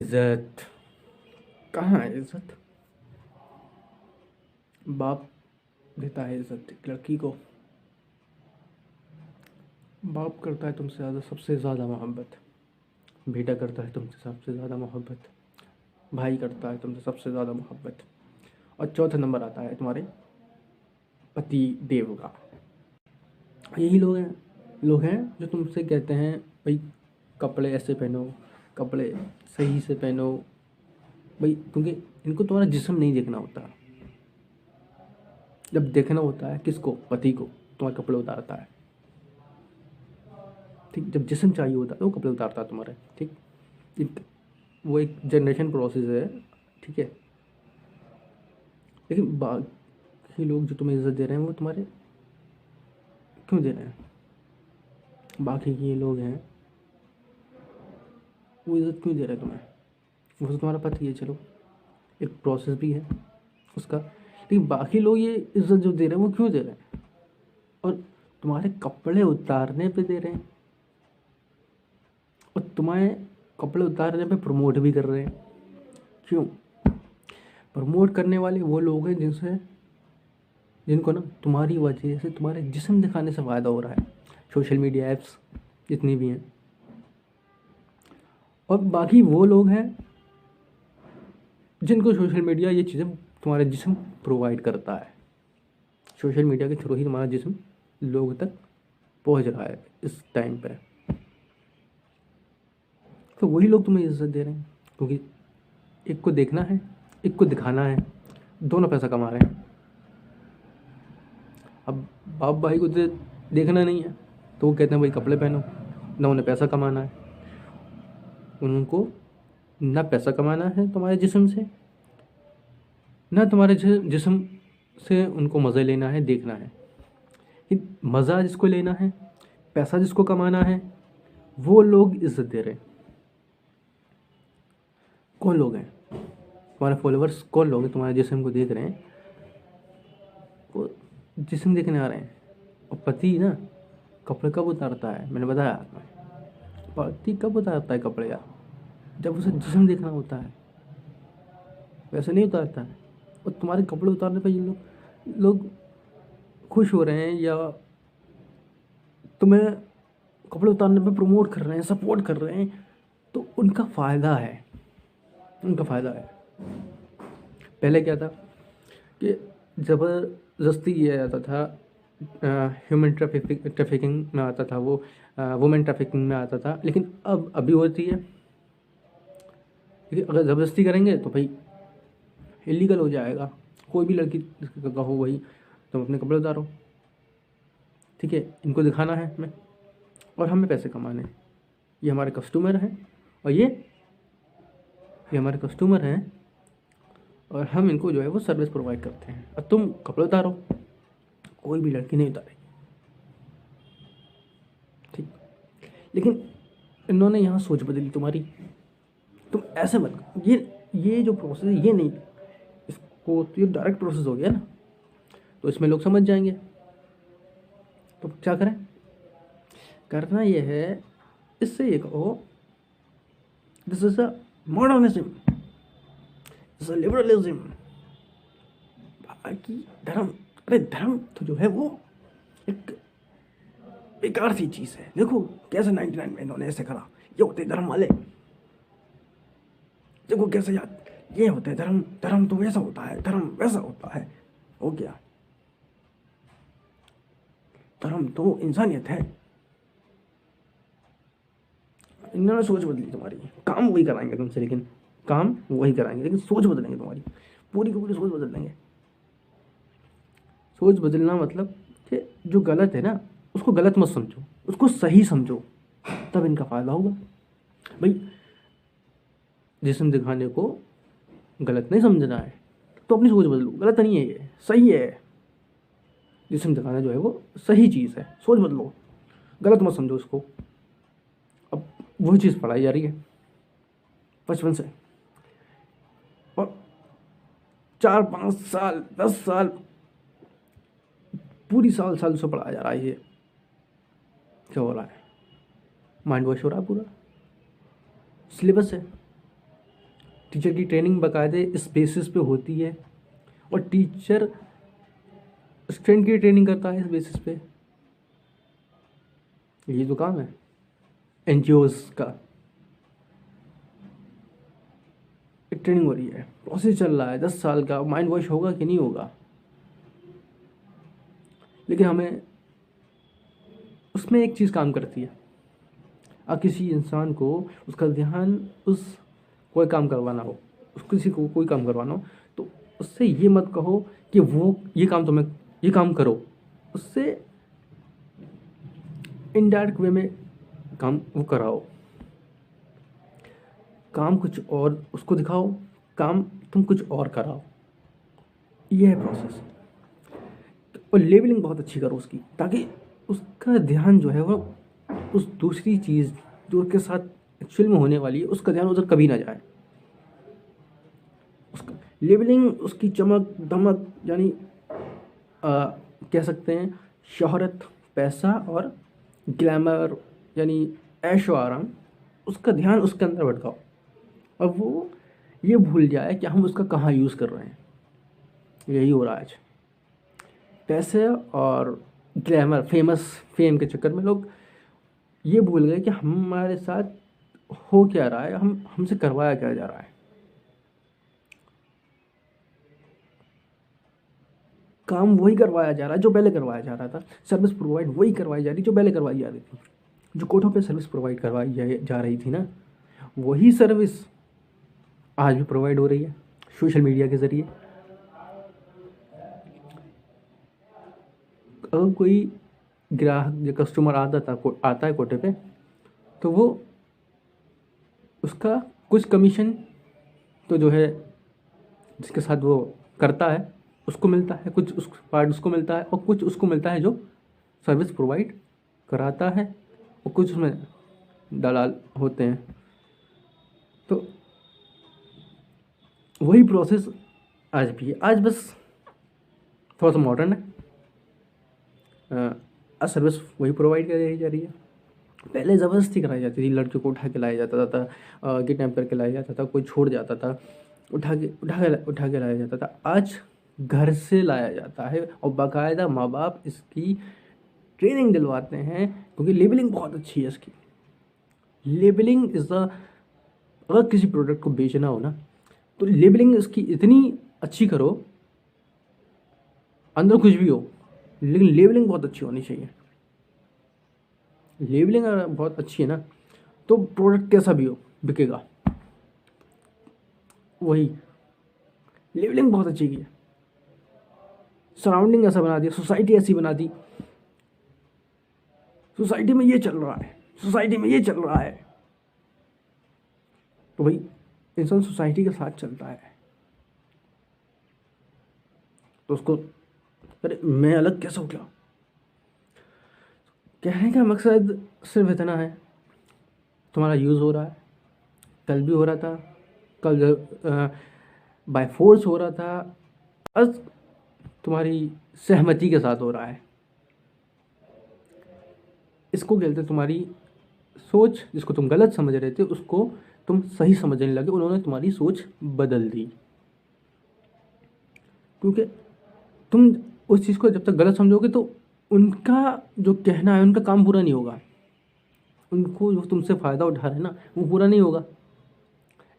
इज्जत कहाँ है इज्जत? बाप देता है इज्जत एक लड़की को। बाप करता है तुमसे ज़्यादा, सबसे ज़्यादा मोहब्बत। बेटा करता है तुमसे सबसे ज़्यादा मोहब्बत। भाई करता है तुमसे सबसे ज़्यादा मोहब्बत। और चौथा नंबर आता है तुम्हारे पति देव का। यही लोग हैं जो तुमसे कहते हैं भाई कपड़े ऐसे पहनो, कपड़े सही से पहनो भाई, क्योंकि इनको तुम्हारा जिस्म नहीं देखना होता। जब देखना होता है किसको? पति को। तुम्हारे कपड़े उतारता है, ठीक। जब जिस्म चाहिए होता है तो वो कपड़े उतारता है तुम्हारे, ठीक। वो एक जनरेशन प्रोसेस है, ठीक है। लेकिन बाकी लोग जो तुम्हें इज्जत दे रहे हैं वो तुम्हारे क्यों दे रहे हैं? बाकी के लोग हैं वो इज्जत क्यों दे रहे हैं तुम्हें? वो तो तुम्हारा पति है, चलो एक प्रोसेस भी है उसका। लेकिन बाकी लोग ये इज्जत जो दे रहे हैं वो क्यों दे रहे हैं? और तुम्हारे कपड़े उतारने पे दे रहे हैं, और तुम्हारे कपड़े उतारने पे प्रमोट भी कर रहे हैं। क्यों? प्रमोट करने वाले वो लोग हैं जिनको ना तुम्हारी वजह से, तुम्हारे जिस्म दिखाने से फ़ायदा हो रहा है। सोशल मीडिया ऐप्स जितनी भी हैं, और बाकी वो लोग हैं जिनको सोशल मीडिया ये चीज़ें, तुम्हारे जिस्म प्रोवाइड करता है। सोशल मीडिया के थ्रू ही तुम्हारा जिस्म लोगों तक पहुंच रहा है इस टाइम पर। तो वही लोग तुम्हें इज्जत दे रहे हैं, क्योंकि एक को देखना है, एक को दिखाना है, दोनों पैसा कमा रहे हैं। अब बाप भाई को देखना नहीं है तो वो कहते हैं भाई कपड़े पहनो। ना उन्हें पैसा कमाना है, उनको ना पैसा कमाना है तुम्हारे जिस्म से, ना तुम्हारे जिस्म से उनको मज़े लेना है, देखना है। मज़ा जिसको लेना है, पैसा जिसको कमाना है, वो लोग इज्जत दे रहे हैं। कौन लोग हैं? तुम्हारे फॉलोअर्स कौन लोग हैं तुम्हारे जिस्म को देख रहे हैं, वो जिस्म देखने आ रहे हैं। और पति ना कपड़े कब उतारता है? मैंने बताया, पति कब उतारता है कपड़े यार? जब उसे जिस्म देखना होता है, वैसे नहीं उतारता है। और तुम्हारे कपड़े उतारने पर ये लोग खुश हो रहे हैं, या तुम्हें कपड़े उतारने पे प्रमोट कर रहे हैं, सपोर्ट कर रहे हैं, तो उनका फ़ायदा है, उनका फ़ायदा है। पहले क्या था कि ज़बरदस्ती किया जाता था, ह्यूमन ट्रैफिकिंग में आता था वो, वुमेन ट्रैफिकिंग में आता था। लेकिन अब अभी होती है, लेकिन अगर ज़बरदस्ती करेंगे तो भाई इलीगल हो जाएगा। कोई भी लड़की कहो भाई तुम अपने कपड़े उतारो, ठीक है, इनको दिखाना है हमें और हमें पैसे कमाने हैं। ये हमारे कस्टमर हैं, और ये हमारे कस्टमर हैं, और हम इनको जो है वो सर्विस प्रोवाइड करते हैं। और तुम कपड़े उतारो, कोई भी लड़की नहीं उतारेगी, ठीक। लेकिन इन्होंने यहाँ सोच बदली तुम्हारी। तुम ऐसे मत, ये जो प्रोसेस है ये नहीं, इसको तो ये डायरेक्ट प्रोसेस हो गया ना, तो इसमें लोग समझ जाएंगे। तो क्या करें? करना ये है, इससे ये कहो this is a modernism, this is liberalism. बाकी धर्म, अरे धर्म तो जो है वो एक बेकार सी चीज़ है। देखो कैसे 99 में इन्होंने ऐसे करा, ये होते धर्म वाले। देखो कैसे याद, ये होते धर्म, धर्म तो वैसा होता है, धर्म वैसा होता है। हो गया, धर्म तो इंसानियत है। इन्होंने सोच बदली तुम्हारी। काम वही कराएंगे तुमसे, लेकिन काम वही कराएंगे, लेकिन सोच बदलेंगे तुम्हारी, पूरी की पूरी सोच बदल देंगे। सोच बदलना मतलब कि जो गलत है ना उसको गलत मत समझो, उसको सही समझो, तब इनका फ़ायदा होगा। भाई जिस्म दिखाने को गलत नहीं समझना है तो अपनी सोच बदलो। गलत नहीं है, ये सही है। जिस्म दिखाना जो है वो सही चीज़ है, सोच बदलो, गलत मत समझो उसको। अब वही चीज़ पढ़ाई जा रही है बचपन से, और 4 5 साल 10 साल पूरी साल से पढ़ाया जा रहा है। ये क्या हो रहा है? माइंड वॉश हो रहा है पूरा। सिलेबस है, टीचर की ट्रेनिंग बाकायदे इस बेसिस पे होती है, और टीचर स्टूडेंट की ट्रेनिंग करता है इस बेसिस पे। ये जो काम है एनजीओज का, एक ट्रेनिंग हो रही है, प्रोसेस चल रहा है 10 साल का, माइंड वॉश होगा कि नहीं होगा। लेकिन हमें उसमें एक चीज़ काम करती है, किसी इंसान को उसका ध्यान उस कोई काम करवाना हो, उस किसी को कोई काम करवाना हो, तो उससे ये मत कहो कि वो ये काम तुम्हें ये काम करो, उससे इनडायरेक्ट वे में काम वो कराओ, काम कुछ और उसको दिखाओ, काम तुम कुछ और कराओ। ये है प्रोसेस। और लेबलिंग बहुत अच्छी करो उसकी, ताकि उसका ध्यान जो है वो उस दूसरी चीज़ जो उसके साथ एक्चुअल में होने वाली है, उसका ध्यान उधर कभी ना जाए। उसका लेबलिंग उसकी चमक दमक, यानी कह सकते हैं शोहरत, पैसा और ग्लैमर, यानी ऐशो आराम, उसका ध्यान उसके अंदर भटकाओ, और वो ये भूल जाए कि हम उसका कहाँ यूज़ कर रहे हैं। यही हो रहा है आज। पैसे और ग्लैमर, फेम के चक्कर में लोग ये भूल गए कि हमारे साथ हो क्या रहा है, हमसे करवाया क्या जा रहा है। काम वही करवाया जा रहा है जो पहले करवाया जा रहा था, सर्विस प्रोवाइड वही करवाई जा रही जो पहले करवाई जा रही थी। जो कोर्टों पे सर्विस प्रोवाइड करवाई जा रही थी ना, वही सर्विस आज भी प्रोवाइड हो रही है सोशल मीडिया के ज़रिए। अगर कोई ग्राहक या कस्टमर आता है कोटे पे, तो वो उसका कुछ कमीशन तो जो है जिसके साथ वो करता है उसको मिलता है, कुछ उस पार्ट उसको मिलता है, और कुछ उसको मिलता है जो सर्विस प्रोवाइड कराता है, और कुछ उसमें दलाल होते हैं। तो वही प्रोसेस आज भी है। आज बस थोड़ा सा मॉडर्न है, सर्विस वही प्रोवाइड कराई जा रही है। पहले ज़बरदस्ती कराई जाती थी, लड़कियों को उठा के लाया जाता था, किडनैप करके लाया जाता था, कोई छोड़ जाता था, उठा के लाया जाता था। आज घर से लाया जाता है, और बाकायदा माँ बाप इसकी ट्रेनिंग दिलवाते हैं, क्योंकि लेबलिंग बहुत अच्छी है इसकी। लेबलिंग इज़ द, अगर किसी प्रोडक्ट को बेचना हो ना, तो लेबलिंग इसकी इतनी अच्छी करो, अंदर कुछ भी हो लेकिन लेबलिंग बहुत अच्छी होनी चाहिए। लेबलिंग अगर बहुत अच्छी है ना, तो प्रोडक्ट कैसा भी हो बिकेगा। वही लेबलिंग बहुत अच्छी की है, सराउंडिंग ऐसा बना दिया, सोसाइटी ऐसी बना दी, सोसाइटी में ये चल रहा है, सोसाइटी में ये चल रहा है, तो भाई इंसान सोसाइटी के साथ चलता है, तो उसको अरे मैं अलग कैसे हो गया। कहने का मकसद सिर्फ इतना है, तुम्हारा यूज़ हो रहा है, कल भी हो रहा था, कल बाय फोर्स हो रहा था, आज तुम्हारी सहमति के साथ हो रहा है। इसको कहते तुम्हारी सोच, जिसको तुम गलत समझ रहे थे उसको तुम सही समझने लगे, उन्होंने तुम्हारी सोच बदल दी। क्योंकि तुम उस चीज़ को जब तक गलत समझोगे तो उनका जो कहना है उनका काम पूरा नहीं होगा, उनको जो तुमसे फ़ायदा उठा रहे हैं ना वो पूरा नहीं होगा।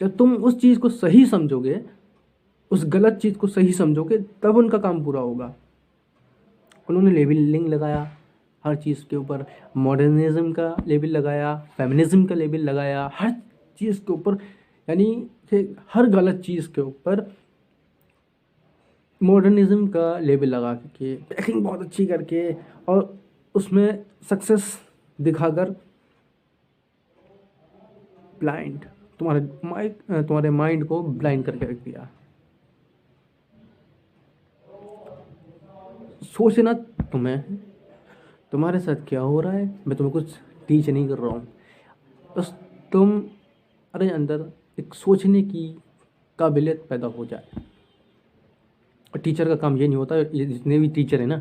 जब तुम उस चीज़ को सही समझोगे, उस गलत चीज़ को सही समझोगे, तब उनका काम पूरा होगा। उन्होंने लेबलिंग लगाया हर चीज़ के ऊपर, मॉडर्निज्म का लेबल लगाया, फेमिनिज्म का लेबल लगाया, हर चीज़ के ऊपर, यानी कि हर गलत चीज़ के ऊपर मॉडर्निज्म का लेबल लगा के, पैकिंग बहुत अच्छी करके, और उसमें सक्सेस दिखाकर ब्लाइंड तुम्हारे माइंड को ब्लाइंड करके रख दिया। सोचना तुम्हारे साथ क्या हो रहा है, मैं तुम्हें कुछ टीच नहीं कर रहा हूँ, बस तुम अरे अंदर एक सोचने की काबिलियत पैदा हो जाए। और टीचर का काम ये नहीं होता, ये जितने भी टीचर हैं ना,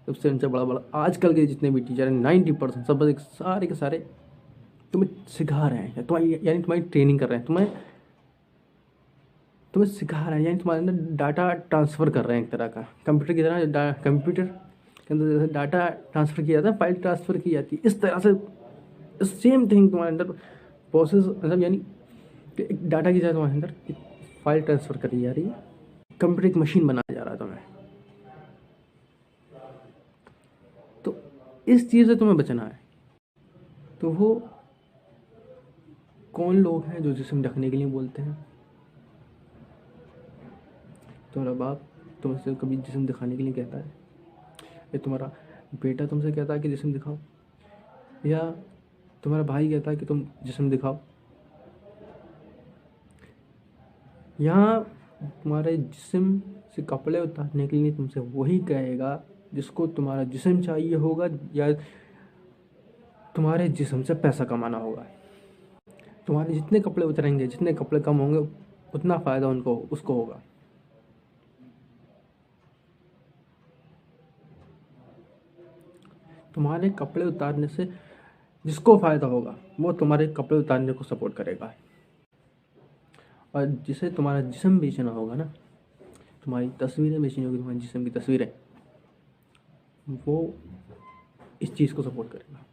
सबसे उनसे बड़ा आजकल के जितने भी टीचर हैं 90% सब बस सारे के सारे तुम्हें सिखा रहे हैं, तुम्हारी यानी तुम्हारी ट्रेनिंग कर रहे हैं, तुम्हें तुम्हें सिखा रहे हैं, यानी तुम्हारे अंदर डाटा ट्रांसफ़र कर रहे हैं एक तरह का। कंप्यूटर की तरह कंप्यूटर के अंदर जैसे डाटा ट्रांसफ़र किया जाता है, फाइल ट्रांसफ़र की जाती है, इस तरह से सेम थिंग तुम्हारे अंदर प्रोसेस, मतलब यानी कि एक डाटा की जगह तुम्हारे अंदर एक फाइल ट्रांसफ़र करी जा रही है, कंप्यूटर एक मशीन बनाया जा रहा है तुम्हें। तो इस चीज़ से तुम्हें बचना है। तो वो कौन लोग हैं जो जिस्म ढकने के लिए बोलते हैं? तुम्हारा बाप तुमसे कभी जिस्म दिखाने के लिए कहता है, या तुम्हारा बेटा तुमसे कहता है कि जिस्म दिखाओ, या तुम्हारा भाई कहता है कि तुम जिस्म दिखाओ, या तुम्हारे जिस्म से कपड़े उतारने के लिए तुमसे वही कहेगा जिसको तुम्हारा जिस्म चाहिए होगा, या तुम्हारे जिस्म से पैसा कमाना होगा। तुम्हारे जितने कपड़े उतरेंगे, जितने कपड़े कम होंगे, उतना फ़ायदा उनको उसको होगा। तुम्हारे कपड़े उतारने से जिसको फ़ायदा होगा वो तुम्हारे कपड़े उतारने को सपोर्ट करेगा। और जिसे तुम्हारा जिस्म बेचना होगा ना, तुम्हारी तस्वीरें बेचनी होगी, तुम्हारी जिस्म की तस्वीरें, वो इस चीज़ को सपोर्ट करेगा।